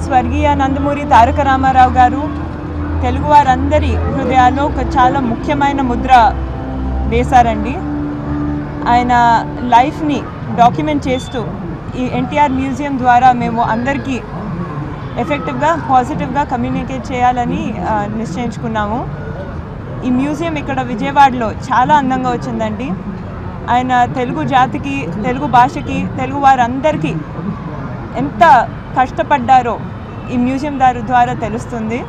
స్వర్గీయ నందమూరి తారక రామారావు గారు తెలుగువారందరి హృదయాల్లో ఒక చాలా ముఖ్యమైన ముద్ర వేశారండి. ఆయన లైఫ్ని డాక్యుమెంట్ చేస్తూ ఈ ఎన్టీఆర్ మ్యూజియం ద్వారా మేము అందరికీ ఎఫెక్టివ్గా పాజిటివ్గా కమ్యూనికేట్ చేయాలని నిశ్చయించుకున్నాము. ఈ మ్యూజియం ఇక్కడ విజయవాడలో చాలా అందంగా వచ్చిందండి. ఆయన తెలుగు జాతికి, తెలుగు భాషకి, తెలుగు వారందరికీ ఎంత కష్టపడ్డారో ఈ మ్యూజియం ద్వారా తెలుస్తుంది.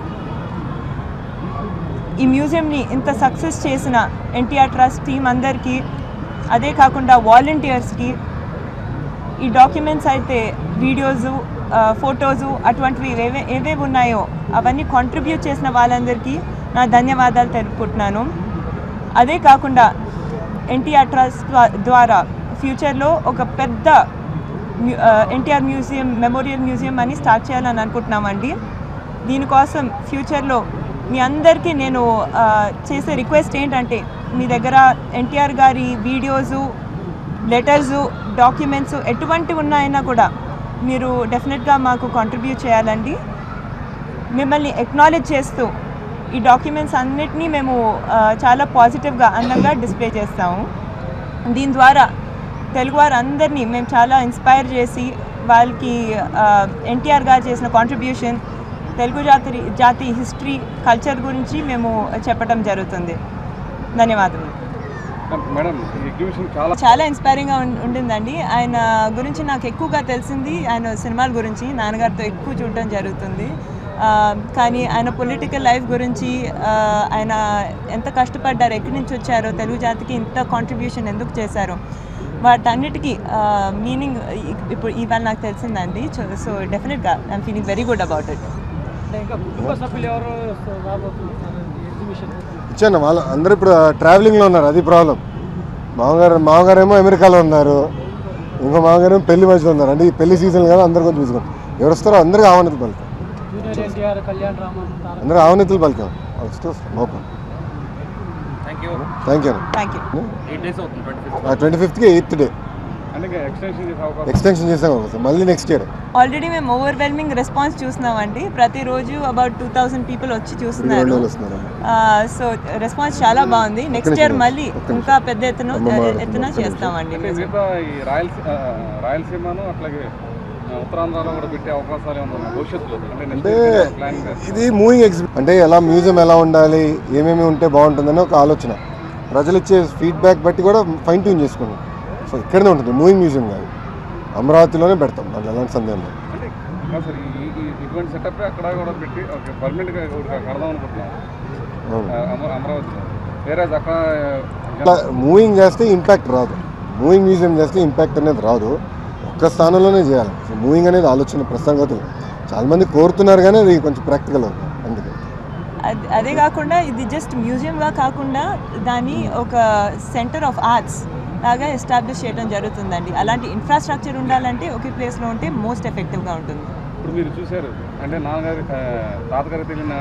ఈ మ్యూజియంని ఇంత సక్సెస్ చేసిన ఎన్టీఆర్ ట్రస్ట్ టీం అందరికీ, అదే కాకుండా వాలంటీర్స్కి, ఈ డాక్యుమెంట్స్ అయితే వీడియోసు, ఫొటోసు అటువంటివి ఏవేవి ఉన్నాయో అవన్నీ కాంట్రిబ్యూట్ చేసిన వాళ్ళందరికీ నా ధన్యవాదాలు తెలుపుకుంటున్నాను. అదే కాకుండా ఎన్టీఆర్ ట్రస్ట్ ద్వారా ఫ్యూచర్లో ఒక పెద్ద ఎన్టీఆర్ మ్యూజియం, మెమోరియల్ మ్యూజియం అని స్టార్ట్ చేయాలని అనుకుంటున్నామండి. దీనికోసం ఫ్యూచర్లో మీ అందరికీ నేను చేసే రిక్వెస్ట్ ఏంటంటే, మీ దగ్గర ఎన్టీఆర్ గారి వీడియోసు, లెటర్సు, డాక్యుమెంట్స్ ఎటువంటి ఉన్నాయన్నా కూడా మీరు డెఫినెట్గా మాకు కాంట్రిబ్యూట్ చేయాలండి. మిమ్మల్ని ఎక్నాలెడ్జ్ చేస్తూ ఈ డాక్యుమెంట్స్ అన్నిటినీ మేము చాలా పాజిటివ్గా, అందంగా డిస్ప్లే చేస్తాము. దీని ద్వారా తెలుగువారు అందరినీ మేము చాలా ఇన్స్పైర్ చేసి వాళ్ళకి ఎన్టీఆర్ గారు చేసిన కాంట్రిబ్యూషన్, తెలుగు జాతి హిస్టరీ, కల్చర్ గురించి మేము చెప్పడం జరుగుతుంది. ధన్యవాదాలు. చాలా ఇన్స్పైరింగ్గా ఉండిందండి. ఆయన గురించి నాకు ఎక్కువగా తెలిసింది ఆయన సినిమాల గురించి, నాన్నగారితో ఎక్కువ చూడటం జరుగుతుంది. కానీ ఆయన పొలిటికల్ లైఫ్ గురించి, ఆయన ఎంత కష్టపడ్డారు, ఎక్కడి నుంచి వచ్చారో, తెలుగు జాతికి ఇంత కాంట్రిబ్యూషన్ ఎందుకు చేశారో, వాటన్నిటికీ మీనింగ్ ఇప్పుడు ఇవాళ నాకు తెలిసిందండి. సో డెఫినెట్గా I'm feeling very good about it. ఇచ్చాను వాళ్ళు అందరూ ఇప్పుడు ట్రావెలింగ్లో ఉన్నారు, అది ప్రాబ్లం. మామగారేమో అమెరికాలో ఉన్నారు, ఇంకో మామగారేమో పెళ్లి మధ్యలో ఉన్నారు. అంటే ఈ పెళ్లి సీజన్ కదా, అందరు కొంచెం బిజీగా. ఎవరు వస్తారో అందరికీ ఆహ్వానితులు పలికాం, అందరూ ఆహ్వానితులు పలికాం. వస్తూ okay, thank you. 25th 8th day extension చేసాం సార్, మళ్ళీ నెక్స్ట్ ఇయర్. ఆల్రెడీ మేము ఓవర్వెల్మింగ్ రెస్పాన్స్ చూస్తున్నామండి. ప్రతిరోజు అబౌట్ 2000 పీపుల్ వచ్చి చూస్తున్నారు. సో రెస్పాన్స్ చాలా బాగుంది. నెక్స్ట్ ఇయర్ మళ్ళీ ఇంకా పెద్ద ఎత్తున చేస్తామండి. అంటే ఇది మూవింగ్ ఎగ్జిబిట్ అంటే ఎలా మ్యూజియం ఎలా ఉండాలి, ఏమేమి ఉంటే బాగుంటుందని ఒక ఆలోచన, ప్రజలు ఇచ్చే ఫీడ్బ్యాక్ బట్టి కూడా ఫైన్ ట్యూన్ చేసుకున్నాం. సో ఇక్కడనే ఉంటుంది, మూవింగ్ మ్యూజియం కాదు, అమరావతిలోనే పెడతాం, దాంట్లో ఎలాంటి సందేహం లేదు. మూవింగ్ చేస్తే ఇంపాక్ట్ రాదు, మూవింగ్ మ్యూజియం చేస్తే ఇంపాక్ట్ అనేది రాదు, ఒక్క స్థానంలోనే చేయాలి. సో మూవింగ్ అనేది ఆలోచన ప్రస్తుతం చాలామంది కోరుతున్నారు, కానీ అది కొంచెం ప్రాక్టికల్ అవుతుంది. అందుకే అదే కాకుండా ఇది జస్ట్ మ్యూజియంగా కాకుండా దాన్ని ఒక సెంటర్ ఆఫ్ ఆర్ట్స్ లాగా ఎస్టాబ్లిష్ చేయడం జరుగుతుందండి. అలాంటి ఇన్ఫ్రాస్ట్రక్చర్ ఉండాలంటే ఒకే ప్లేస్లో ఉంటే మోస్ట్ ఎఫెక్టివ్గా ఉంటుంది. ఇప్పుడు మీరు చూశారు అంటే తాతగారికి తెలియన